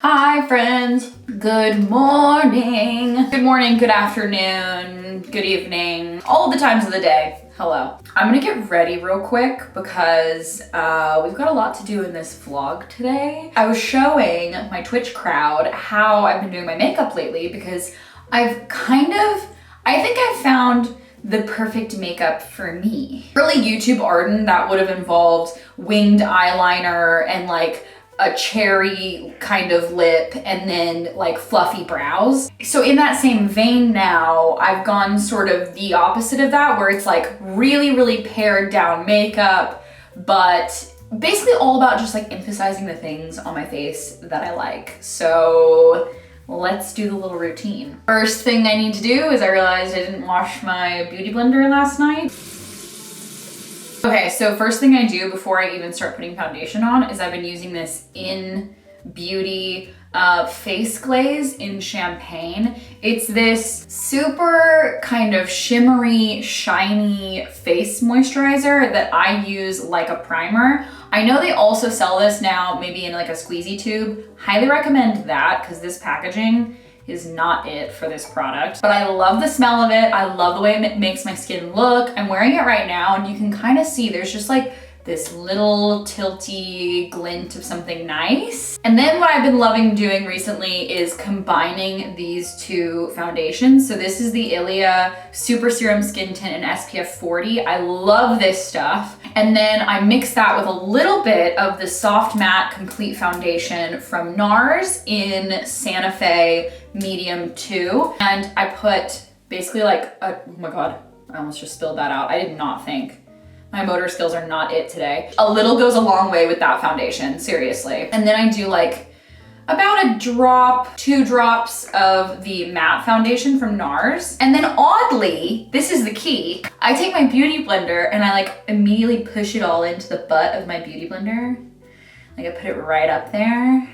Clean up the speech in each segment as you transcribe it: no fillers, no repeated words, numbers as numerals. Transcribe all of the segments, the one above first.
Hi friends, good morning. Good morning, good afternoon, good evening, all the times of the day. Hello. I'm gonna get ready real quick because we've got a lot to do in this vlog today. I was showing my Twitch crowd how I've been doing my makeup lately because I think I've found the perfect makeup for me. Early YouTube Arden, that would have involved winged eyeliner and like a cherry kind of lip and then like fluffy brows. So in that same vein now, I've gone sort of the opposite of that, where it's like really, really pared down makeup, but basically all about just like emphasizing the things on my face that I like. So let's do the little routine. First thing I need to do is I realized I didn't wash my beauty blender last night. Okay, so first thing I do before I even start putting foundation on is I've been using this In Beauty face glaze in Champagne. It's this super kind of shimmery, shiny face moisturizer that I use like a primer. I know they also sell this now maybe in like a squeezy tube. Highly recommend that because this packaging is not it for this product. But I love the smell of it. I love the way it makes my skin look. I'm wearing it right now and you can kind of see there's just like this little tilty glint of something nice. And then what I've been loving doing recently is combining these two foundations. So this is the Ilia Super Serum Skin Tint in SPF 40. I love this stuff. And then I mix that with a little bit of the Soft Matte Complete Foundation from NARS in Santa Fe Medium 2. And I put basically like, oh my God, I almost just spilled that out. I did not think. My motor skills are not it today. A little goes a long way with that foundation, seriously. And then I do like about a drop, 2 drops of the matte foundation from NARS. And then oddly, this is the key, I take my beauty blender and I like immediately push it all into the butt of my beauty blender. Like I put it right up there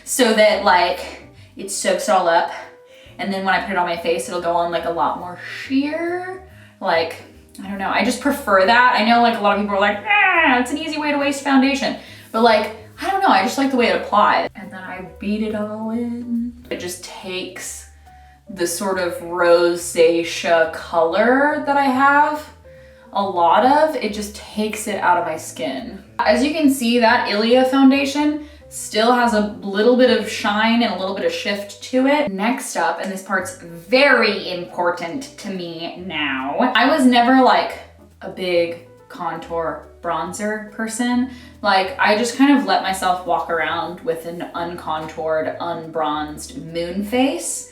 so that like it soaks it all up. And then when I put it on my face, it'll go on like a lot more sheer. Like, I don't know, I just prefer that. I know like a lot of people are like, it's an easy way to waste foundation. But like, I don't know, I just like the way it applies. And then I beat it all in. It just takes the sort of rosacea color that I have a lot of, it just takes it out of my skin. As you can see, that Ilia foundation still has a little bit of shine and a little bit of shift to it. Next up, and this part's very important to me now, I was never like a big contour bronzer person. Like I just kind of let myself walk around with an uncontoured, unbronzed moon face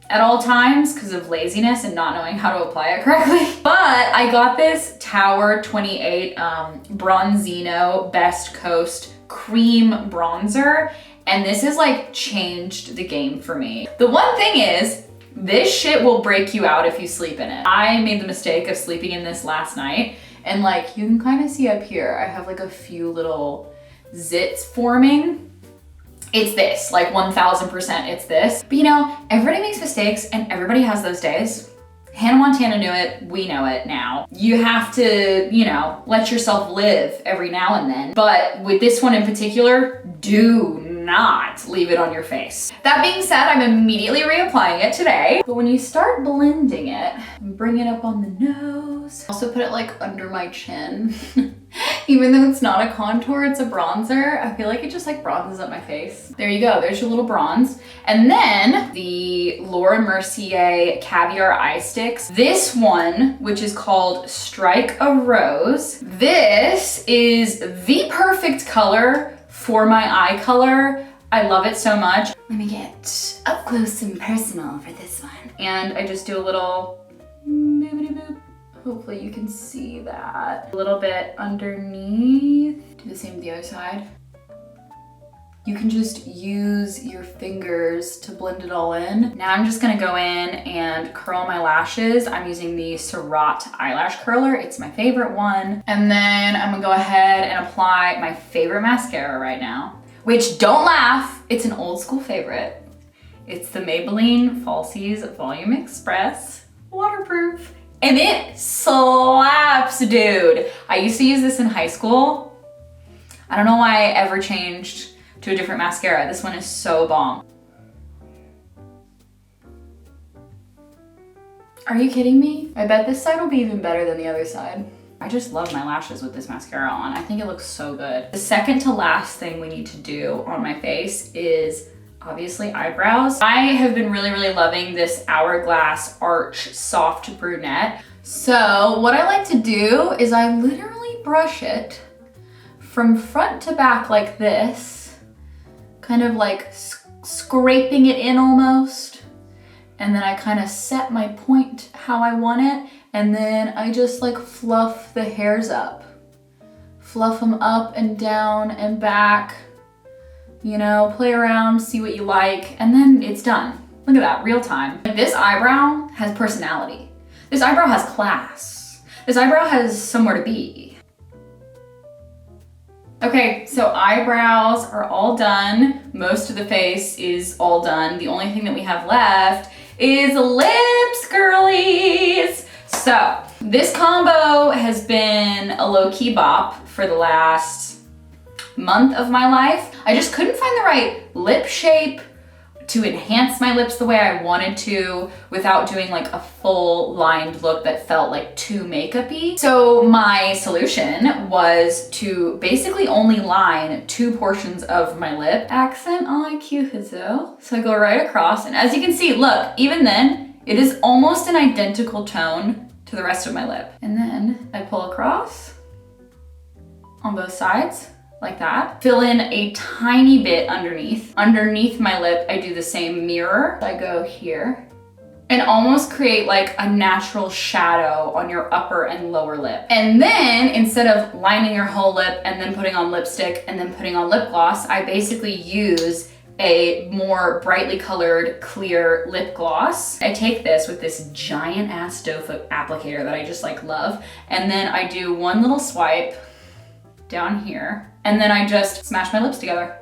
at all times because of laziness and not knowing how to apply it correctly. But I got this Tower 28 Bronzino Best Coast cream bronzer, and this has like changed the game for me. The one thing is, this shit will break you out if you sleep in it. I made the mistake of sleeping in this last night, and like you can kind of see up here, I have like a few little zits forming. It's this, like 1000% it's this. But you know, everybody makes mistakes and everybody has those days. Hannah Montana knew it, we know it now. You have to, you know, let yourself live every now and then. But with this one in particular, do not leave it on your face. That being said, I'm immediately reapplying it today. But when you start blending it, bring it up on the nose. Also put it like under my chin. Even though it's not a contour, it's a bronzer, I feel like it just like bronzes up my face. There you go, there's your little bronze. And then the Laura Mercier Caviar Eye Sticks. This one, which is called Strike a Rose. This is the perfect color for my eye color. I love it so much. Let me get up close and personal for this one. And I just do a little boopity boop. Hopefully you can see that. A little bit underneath. Do the same to the other side. You can just use your fingers to blend it all in. Now I'm just gonna go in and curl my lashes. I'm using the Surratt eyelash curler. It's my favorite one. And then I'm gonna go ahead and apply my favorite mascara right now, which, don't laugh, it's an old school favorite. It's the Maybelline Falsies Volume Express Waterproof. And it slaps, dude. I used to use this in high school. I don't know why I ever changed to a different mascara. This one is so bomb. Are you kidding me? I bet this side will be even better than the other side. I just love my lashes with this mascara on. I think it looks so good. The second to last thing we need to do on my face is obviously eyebrows. I have been really, really loving this Hourglass Arch Soft Brunette. So what I like to do is I literally brush it from front to back like this, kind of like scraping it in almost. And then I kind of set my point how I want it. And then I just like fluff the hairs up. Fluff them up and down and back. You know, play around, see what you like, and then it's done. Look at that, real time. This eyebrow has personality. This eyebrow has class. This eyebrow has somewhere to be. Okay, so eyebrows are all done. Most of the face is all done. The only thing that we have left is lips, girlies. So this combo has been a low-key bop for the last month of my life. I just couldn't find the right lip shape to enhance my lips the way I wanted to without doing like a full lined look that felt like too makeup-y. So my solution was to basically only line 2 portions of my lip. Accent IQ Hazel. So I go right across, and as you can see, look, even then, it is almost an identical tone to the rest of my lip. And then I pull across on both sides. Like that. Fill in a tiny bit underneath. Underneath my lip, I do the same mirror. I go here and almost create like a natural shadow on your upper and lower lip. And then instead of lining your whole lip and then putting on lipstick and then putting on lip gloss, I basically use a more brightly colored clear lip gloss. I take this with this giant ass doe foot applicator that I just like love. And then I do one little swipe down here. And then I just smash my lips together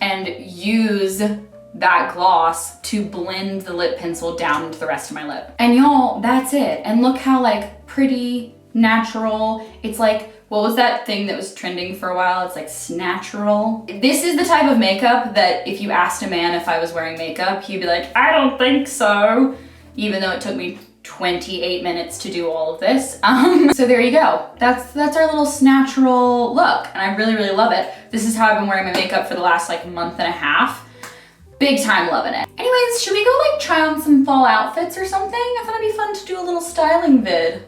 and use that gloss to blend the lip pencil down into the rest of my lip. And y'all, that's it. And look how like pretty, natural. It's like, what was that thing that was trending for a while? It's like snatchural. This is the type of makeup that if you asked a man if I was wearing makeup, he'd be like, I don't think so. Even though it took me 28 minutes to do all of this. So there you go. That's our little snatchural look, and I really, really love it. This is how I've been wearing my makeup for the last like month and a half. Big time loving it. Anyways, should we go like try on some fall outfits or something? I thought it'd be fun to do a little styling vid.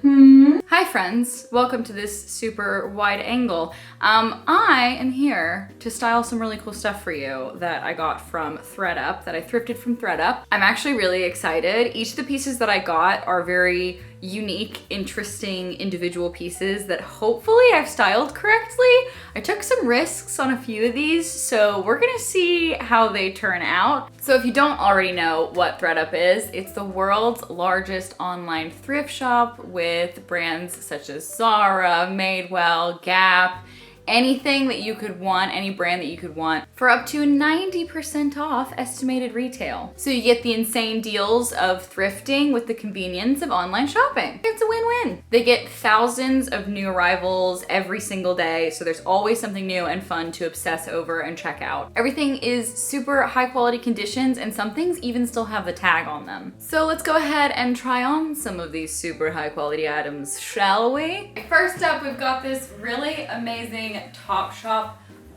Hi friends, welcome to this super wide angle. I am here to style some really cool stuff for you that I got from ThredUp, that I thrifted from ThredUp. I'm actually really excited. Each of the pieces that I got are very unique, interesting, individual pieces that hopefully I've styled correctly. I took some risks on a few of these, so we're gonna see how they turn out. So if you don't already know what ThredUp is, it's the world's largest online thrift shop with brands such as Zara, Madewell, Gap, anything that you could want, any brand that you could want, for up to 90% off estimated retail. So you get the insane deals of thrifting with the convenience of online shopping. It's a win-win. They get thousands of new arrivals every single day, so there's always something new and fun to obsess over and check out. Everything is super high quality conditions, and some things even still have the tag on them. So let's go ahead and try on some of these super high quality items, shall we? First up, we've got this really amazing Topshop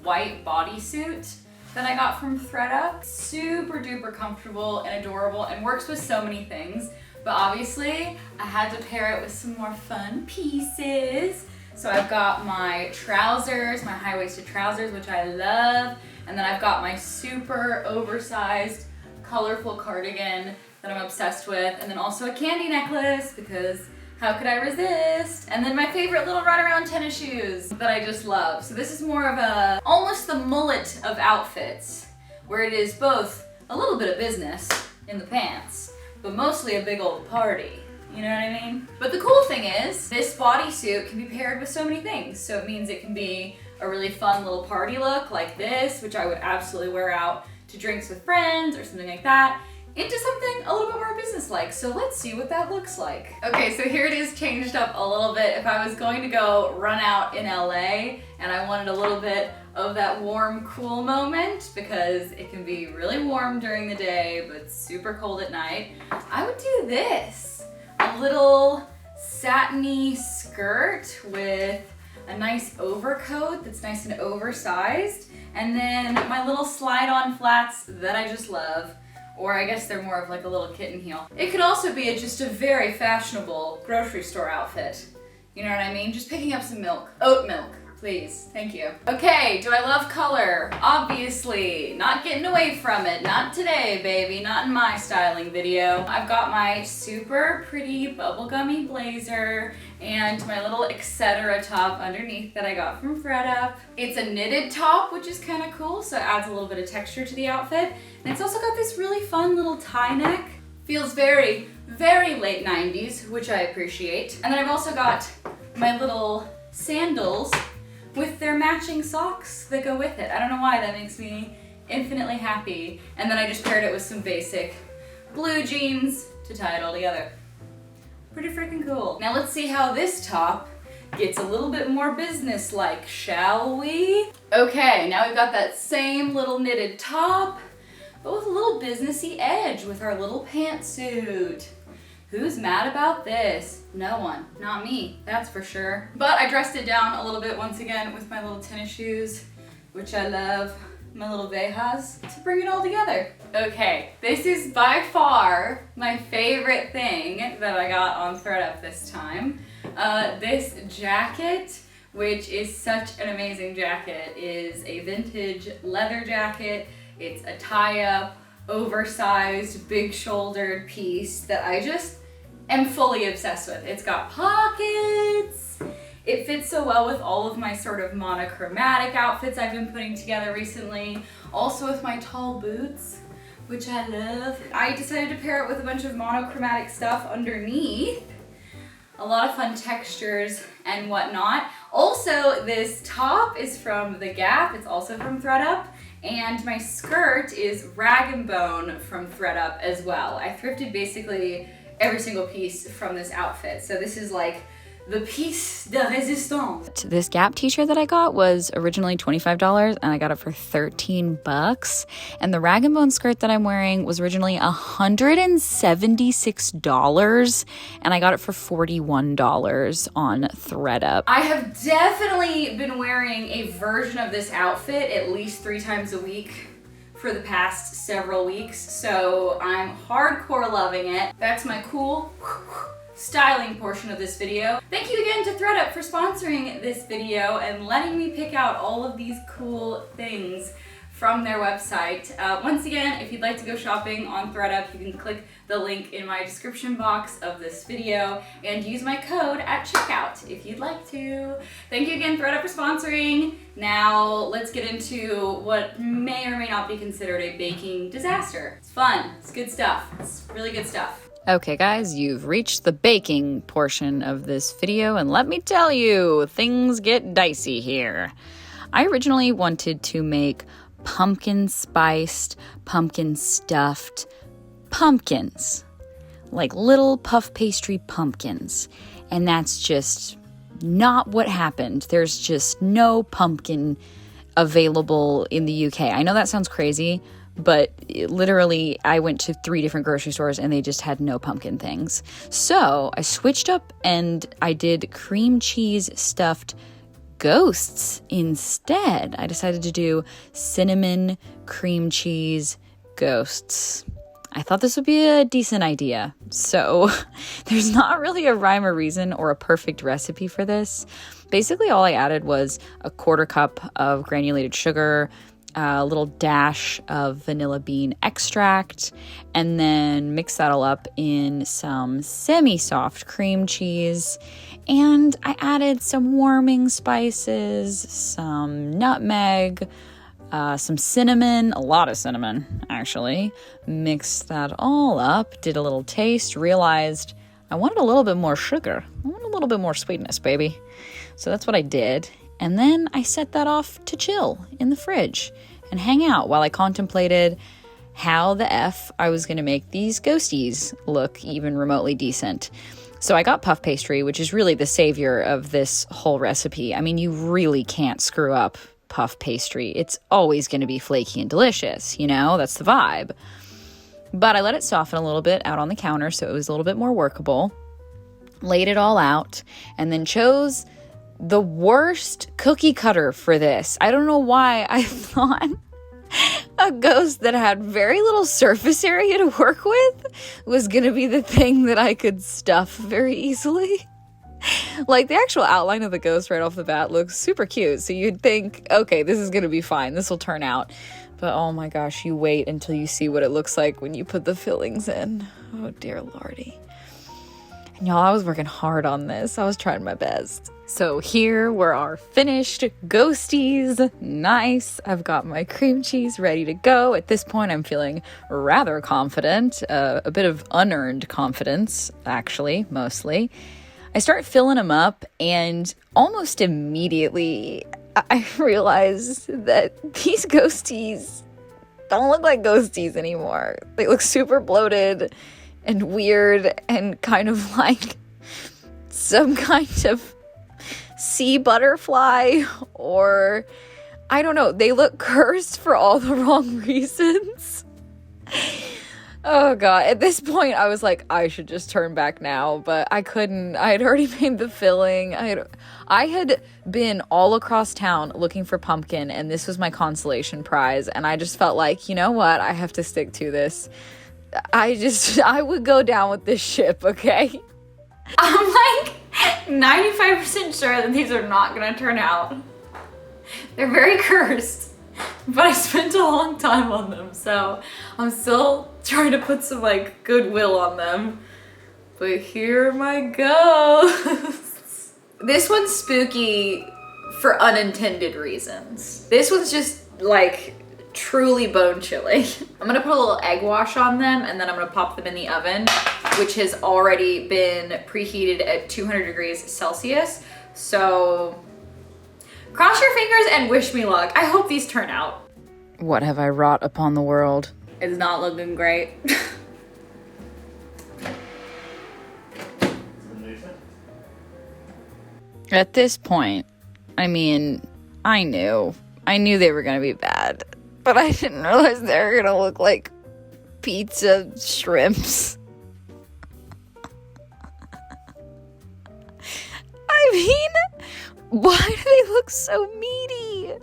white bodysuit that I got from ThredUp. Super duper comfortable and adorable and works with so many things, but obviously I had to pair it with some more fun pieces. So I've got my trousers, my high-waisted trousers, which I love, and then I've got my super oversized colorful cardigan that I'm obsessed with, and then also a candy necklace because how could I resist? And then my favorite little runaround tennis shoes that I just love. So this is more of a, almost the mullet of outfits, where it is both a little bit of business in the pants, but mostly a big old party. You know what I mean? But the cool thing is, this bodysuit can be paired with so many things. So it means it can be a really fun little party look like this, which I would absolutely wear out to drinks with friends or something like that. into something a little bit more business-like. So let's see what that looks like. Okay, so here it is changed up a little bit. If I was going to go run out in LA and I wanted a little bit of that warm, cool moment, because it can be really warm during the day, but super cold at night, I would do this. A little satiny skirt with a nice overcoat that's nice and oversized, and then my little slide-on flats that I just love. Or I guess they're more of like a little kitten heel. It could also be just a very fashionable grocery store outfit. You know what I mean? Just picking up some milk. Oat milk, please. Thank you. Okay, do I love color? Obviously. Not getting away from it. Not today, baby. Not in my styling video. I've got my super pretty bubblegummy blazer and my little etc. top underneath that I got from thredUP. It's a knitted top, which is kind of cool, so it adds a little bit of texture to the outfit. And it's also got this really fun little tie neck. Feels very, very late 90s, which I appreciate. And then I've also got my little sandals with their matching socks that go with it. I don't know why, that makes me infinitely happy. And then I just paired it with some basic blue jeans to tie it all together. Pretty freaking cool. Now let's see how this top gets a little bit more business-like, shall we? Okay, now we've got that same little knitted top, but with a little businessy edge with our little pantsuit. Who's mad about this? No one. Not me, that's for sure. But I dressed it down a little bit once again with my little tennis shoes, which I love. My little Vejas, to bring it all together. Okay, this is by far my favorite thing that I got on thredUP this time. This jacket, which is such an amazing jacket, is a vintage leather jacket. It's a tie-up, oversized, big-shouldered piece that I just am fully obsessed with. It's got pockets. It fits so well with all of my sort of monochromatic outfits I've been putting together recently. Also with my tall boots, which I love. I decided to pair it with a bunch of monochromatic stuff underneath. A lot of fun textures and whatnot. Also, this top is from The Gap. It's also from thredUP. And my skirt is Rag & Bone from thredUP as well. I thrifted basically every single piece from this outfit. So this is like the piece de résistance. This Gap t-shirt that I got was originally $25 and I got it for $13. And the Rag & Bone skirt that I'm wearing was originally $176 and I got it for $41 on thredUP. I have definitely been wearing a version of this outfit at least 3 times a week for the past several weeks, so I'm hardcore loving it. That's my cool styling portion of this video. Thank you again to thredUP for sponsoring this video and letting me pick out all of these cool things from their website. Once again, if you'd like to go shopping on thredUP, you can click the link in my description box of this video and use my code at checkout if you'd like to. Thank you again, thredUP, for sponsoring. Now let's get into what may or may not be considered a baking disaster. It's fun, it's good stuff, it's really good stuff. Okay guys, you've reached the baking portion of this video, and let me tell you, things get dicey here. I originally wanted to make pumpkin spiced, pumpkin stuffed pumpkins, like little puff pastry pumpkins, and that's just not what happened. There's just no pumpkin available in the UK. I know that sounds crazy, but literally I went to 3 different grocery stores and they just had no pumpkin things. So I switched up and I did cream cheese stuffed ghosts instead. I decided to do cinnamon cream cheese ghosts. I thought this would be a decent idea. So there's not really a rhyme or reason or a perfect recipe for this. Basically all I added was a 1/4 cup of granulated sugar, a little dash of vanilla bean extract, and then mix that all up in some semi-soft cream cheese. And I added some warming spices, some nutmeg, some cinnamon, a lot of cinnamon actually. Mixed that all up, did a little taste, realized I wanted a little bit more sugar. I wanted a little bit more sweetness, baby. So that's what I did. And then I set that off to chill in the fridge and hang out while I contemplated how the F I was gonna make these ghosties look even remotely decent. So I got puff pastry, which is really the savior of this whole recipe. I mean, you really can't screw up puff pastry. It's always gonna be flaky and delicious, you know? That's the vibe. But I let it soften a little bit out on the counter so it was a little bit more workable. Laid it all out, and then chose the worst cookie cutter for this. I don't know why I thought a ghost that had very little surface area to work with was gonna be the thing that I could stuff very easily. Like, the actual outline of the ghost right off the bat looks super cute, so you'd think, okay, this is gonna be fine, this will turn out. But oh my gosh, you wait until you see what it looks like when you put the fillings in. Oh dear lordy. And y'all, I was working hard on this. I was trying my best. So here were our finished ghosties. Nice. I've got my cream cheese ready to go. At this point, I'm feeling rather confident. A bit of unearned confidence, actually, mostly. I start filling them up, and almost immediately, I realize that these ghosties don't look like ghosties anymore. They look super bloated and weird and kind of like some kind of sea butterfly, or I don't know. They look cursed for all the wrong reasons. Oh god, at this point I was like, I should just turn back now, but I couldn't. I had already made the filling. I had been all across town looking for pumpkin, and this was my consolation prize, and I just felt like, you know what, I have to stick to this. I would go down with this ship, okay? I'm like 95% sure that these are not gonna turn out. They're very cursed, but I spent a long time on them, so I'm still trying to put some like goodwill on them. But here my ghosts. This one's spooky for unintended reasons. This one's just like truly bone chilling. I'm gonna put a little egg wash on them, and then I'm gonna pop them in the oven, which has already been preheated at 200 degrees Celsius. So cross your fingers and wish me luck. I hope these turn out. What have I wrought upon the world? It's not looking great. At this point, I mean, I knew they were gonna be bad, but I didn't realize they were gonna look like pizza shrimps. I mean, why do they look so meaty?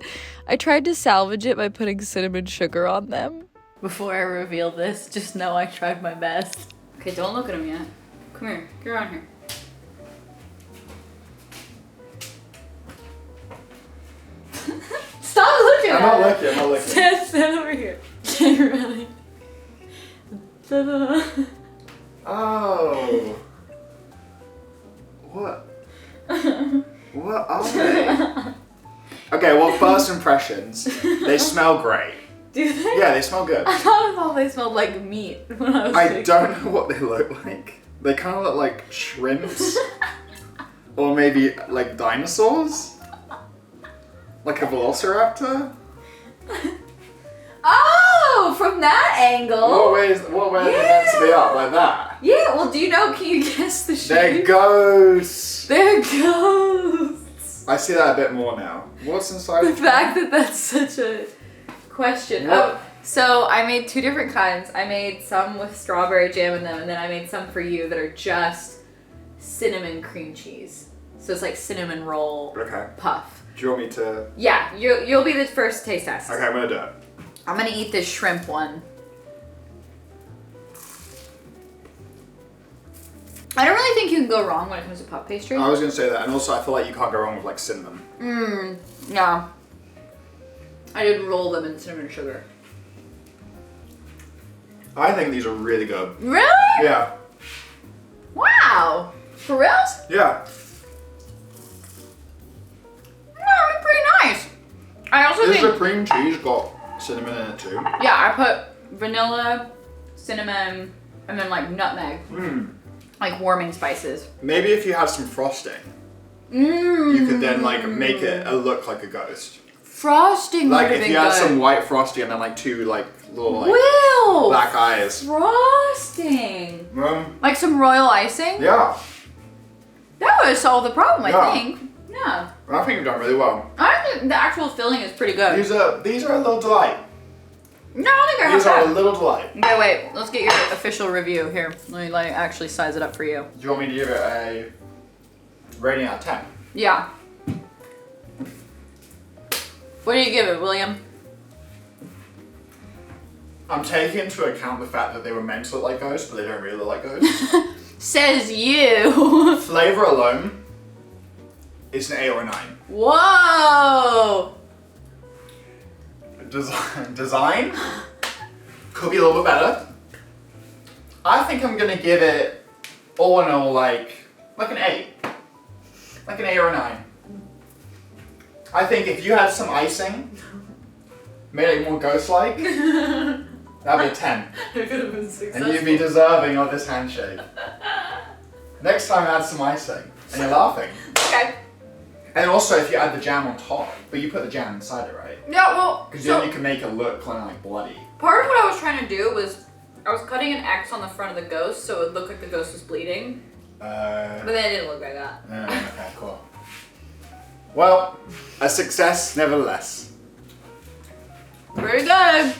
I tried to salvage it by putting cinnamon sugar on them. Before I reveal this, just know I tried my best. Okay, don't look at him yet. Come here, get around here. Stop looking at I'm not looking. Stand over here. Okay, ready? Ta-da. Oh. What? What are they? Okay, well, first impressions. They smell great. Do they? Yeah, they smell good. I thought they smelled like meat when I was I don't know what they look like. They kind of look like shrimps. Or maybe like dinosaurs. Like a velociraptor. Oh, from that angle. What way are they meant to be up? Like that? Yeah, well, do you know, can you guess the shape? They're ghosts. They're ghosts. I see that a bit more now. What's inside? The fact that that's such a question. What? Oh, so I made two different kinds. I made some with strawberry jam in them, and then I made some for you that are just cinnamon cream cheese. So it's like cinnamon roll puff. Do you want me to? Yeah, you'll be the first taste test. Okay, I'm gonna do it. I'm gonna eat this shrimp one. I don't really think you can go wrong when it comes to puff pastry. I was gonna say that, and also I feel like you can't go wrong with like cinnamon. Yeah. I did roll them in cinnamon sugar. I think these are really good. Really? Yeah. Wow. For reals? Yeah. No, pretty nice. I also Is think... the cream cheese got cinnamon in it too? Yeah, I put vanilla, cinnamon, and then like nutmeg. Like warming spices. Maybe if you had some frosting, you could then like make it look like a ghost. Frosting Like would have if been you had good. some white frosting and then like two like little like Will! black eyes. Frosting! Like some royal icing? yeah. That would solve the problem, Yeah. I think. Yeah. I think you've done really well. I think the actual filling is pretty good. These are a little delight. No, I don't think they're These half are a bad. little delight. Okay, wait. Let's get your official review here. Let me like actually size it up for you. Do you want me to give it a rating out of 10? Yeah. What do you give it, William? I'm taking into account the fact that they were meant to look like ghosts, but they don't really look like ghosts. Says you. Flavor alone, it's an 8 or a 9. Whoa! Design could be a little bit better. I think I'm gonna give it all in all like an 8. Like an 8 or a 9. I think if you had some icing, made it more ghost-like, that'd be a 10. It could have been successful. And you'd be deserving of this handshake. Next time add some icing. And you're laughing. Okay. And also if you add the jam on top, but you put the jam inside it, right? Yeah, well, Because so then you can make it look kind of like bloody. part of what I was trying to do was I was cutting an X on the front of the ghost so it would look like the ghost was bleeding. But then it didn't look like that. Okay, cool. Well, a success nevertheless. Pretty good.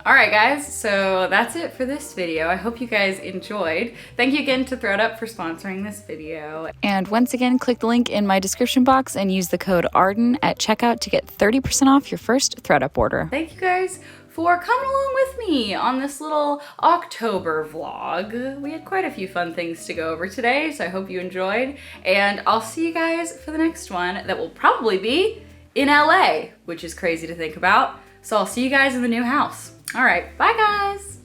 Alright guys, so that's it for this video. I hope you guys enjoyed. Thank you again to ThroatUp for sponsoring this video. And once again, click the link in my description box and use the code ARDEN at checkout to get 30% off your first ThroatUp order. Thank you guys for coming along with me on this little October vlog. We had quite a few fun things to go over today, so I hope you enjoyed. And I'll see you guys for the next one that will probably be in LA, which is crazy to think about. So I'll see you guys in the new house. All right, bye guys.